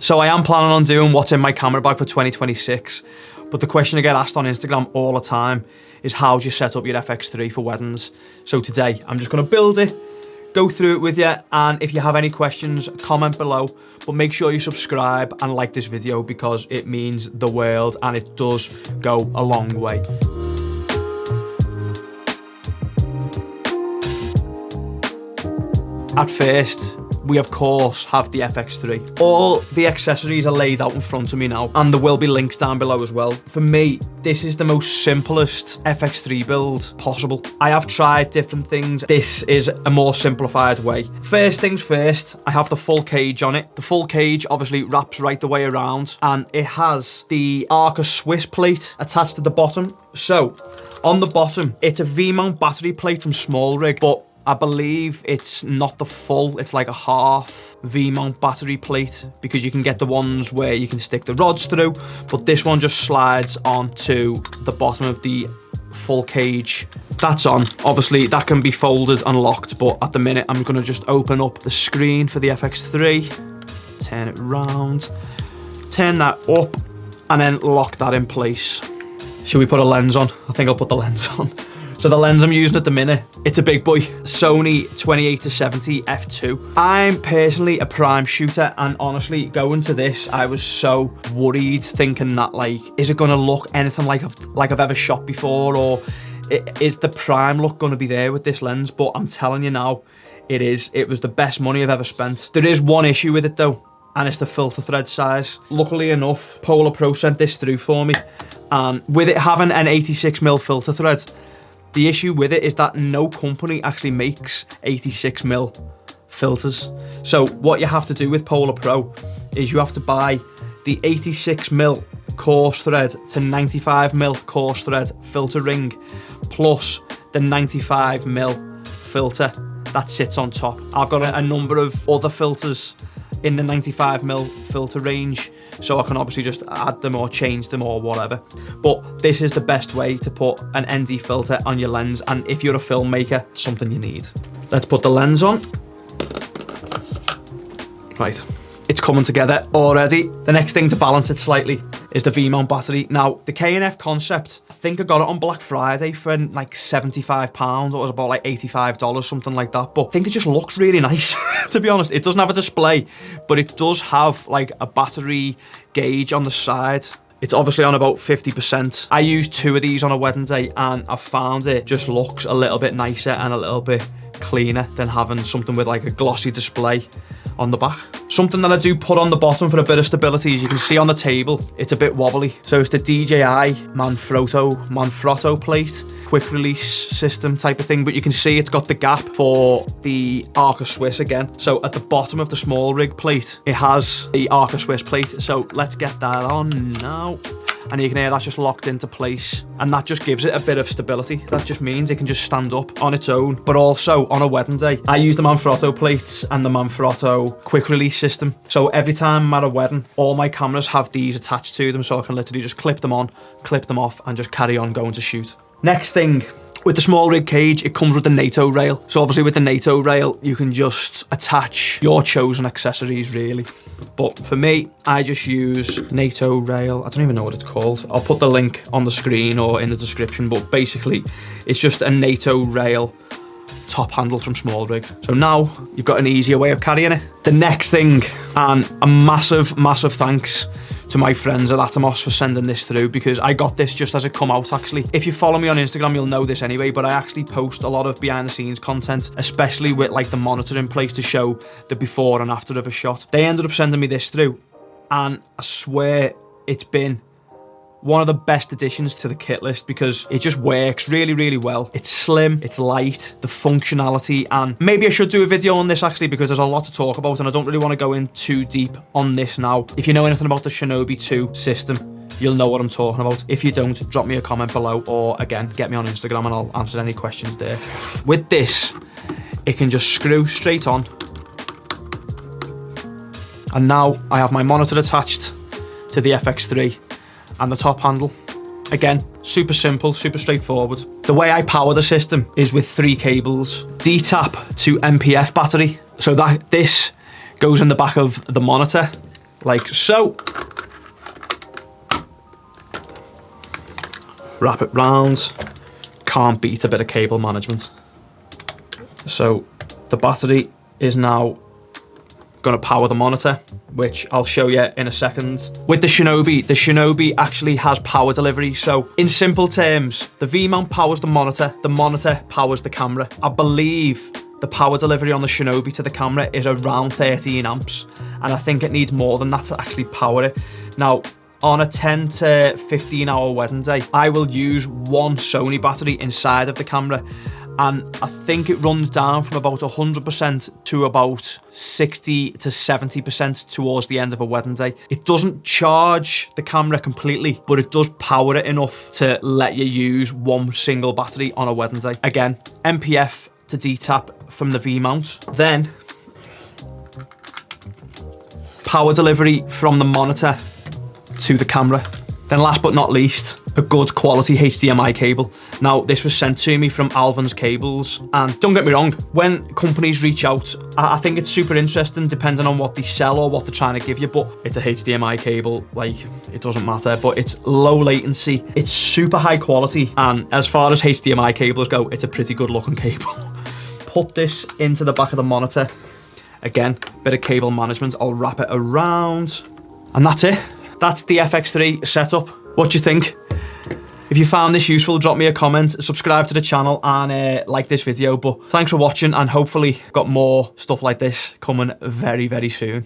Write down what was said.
So I am planning on doing what's in my camera bag for 2026, but the question I get asked on Instagram all the time is how do you set up your FX3 for weddings? So today I'm just gonna build it, go through it with you, and if you have any questions, comment below, but make sure you subscribe and like this video because it means the world and it does go a long way. At first, we of course have the FX3. All the accessories are laid out in front of me now, and there will be links down below as well. For me, this is the most simplest FX3 build possible. I have tried different things. This is a more simplified way. First things first, I have the full cage on it. The full cage obviously wraps right the way around, and it has the Arca Swiss plate attached to the bottom. So, on the bottom, it's a V-mount battery plate from SmallRig, but I believe it's not the full, it's like a half V-mount battery plate because you can get the ones where you can stick the rods through, but this one just slides onto the bottom of the full cage. That's on. Obviously that can be folded and locked, but at the minute I'm gonna just open up the screen for the FX3, turn it round, turn that up, and then lock that in place. Should we put a lens on? I think I'll put the lens on. So the lens I'm using at the minute, it's a big boy, Sony 28-70 f2. I'm personally a prime shooter, and honestly, going to this, I was so worried thinking that like, is it gonna look anything like I've ever shot before, or is the prime look gonna be there with this lens? But I'm telling you now, it is. It was the best money I've ever spent. There is one issue with it though, and it's the filter thread size. Luckily enough, Polar Pro sent this through for me, and with it having an 86mm filter thread, the issue with it is that no company actually makes 86mm filters. So what you have to do with Polar Pro is you have to buy the 86mm coarse thread to 95mm coarse thread filter ring, plus the 95mm filter that sits on top. I've got a number of other filters in the 95mm filter range, so I can obviously just add them or change them or whatever. But this is the best way to put an ND filter on your lens, and if you're a filmmaker, it's something you need. Let's put the lens on. Right, it's coming together already. The next thing to balance it slightly is the V-mount battery. Now, the K&F Concept, I think I got it on Black Friday for like £75, or it was about like $85, something like that. But I think it just looks really nice, to be honest. It doesn't have a display, but it does have like a battery gauge on the side. It's obviously on about 50%. I used 2 of these on a wedding day, and I found it just looks a little bit nicer and a little bit cleaner than having something with like a glossy display on the back. Something that I do put on the bottom for a bit of stability, as you can see on the table, it's a bit wobbly. So it's the DJI Manfrotto plate, quick release system type of thing, but you can see it's got the gap for the Arca Swiss again. So at the bottom of the SmallRig plate, it has the Arca Swiss plate. So let's get that on now. And you can hear that's just locked into place, and that just gives it a bit of stability. That just means it can just stand up on its own. But also on a wedding day, I use the Manfrotto plates and the Manfrotto quick release system. So every time I'm at a wedding, all my cameras have these attached to them, so I can literally just clip them on, clip them off, and just carry on going to shoot. Next thing, with the SmallRig cage, it comes with the NATO rail. So obviously with the NATO rail, you can just attach your chosen accessories really. But for me, I just use NATO rail. I don't even know what it's called. I'll put the link on the screen or in the description, but basically it's just a NATO rail top handle from SmallRig. So now you've got an easier way of carrying it. The next thing, and a massive thanks to my friends at Atomos for sending this through, because I got this just as it come out actually. If you follow me on Instagram, you'll know this anyway, but I actually post a lot of behind the scenes content, especially with like the monitor in place to show the before and after of a shot. They ended up sending me this through, and I swear it's been one of the best additions to the kit list because it just works really well. It's slim, it's light, the functionality, and maybe I should do a video on this actually because there's a lot to talk about and I don't really want to go in too deep on this now. If you know anything about the Shinobi 2 system, you'll know what I'm talking about. If you don't, drop me a comment below, or again, get me on Instagram and I'll answer any questions there. With this, it can just screw straight on. And now I have my monitor attached to the FX3 and the top handle. Again, super simple, super straightforward. The way I power the system is with 3 cables. D-tap to MPF battery. So that this goes in the back of the monitor, like so. Wrap it round. Can't beat a bit of cable management. So the battery is now going to power the monitor, which I'll show you in a second. With the Shinobi actually has power delivery. So in simple terms, the V-mount powers the monitor powers the camera. I believe the power delivery on the Shinobi to the camera is around 13 amps, and I think it needs more than that to actually power it. Now, on a 10 to 15 hour wedding day, I will use one Sony battery inside of the camera, and I think it runs down from about 100% to about 60 to 70% towards the end of a wedding day. It doesn't charge the camera completely, but it does power it enough to let you use one single battery on a wedding day. Again, MPF to D-tap from the V-mount. Then, power delivery from the monitor to the camera. Then last but not least, a good quality HDMI cable. Now, this was sent to me from Alvin's Cables, and don't get me wrong, when companies reach out, I think it's super interesting depending on what they sell or what they're trying to give you, but it's a HDMI cable, like, it doesn't matter, but it's low latency, it's super high quality, and as far as HDMI cables go, it's a pretty good looking cable. Put this into the back of the monitor. Again, bit of cable management, I'll wrap it around, and that's it. That's the FX3 setup. What do you think? If you found this useful, drop me a comment, subscribe to the channel, and like this video. But thanks for watching, and hopefully got more stuff like this coming very, very soon.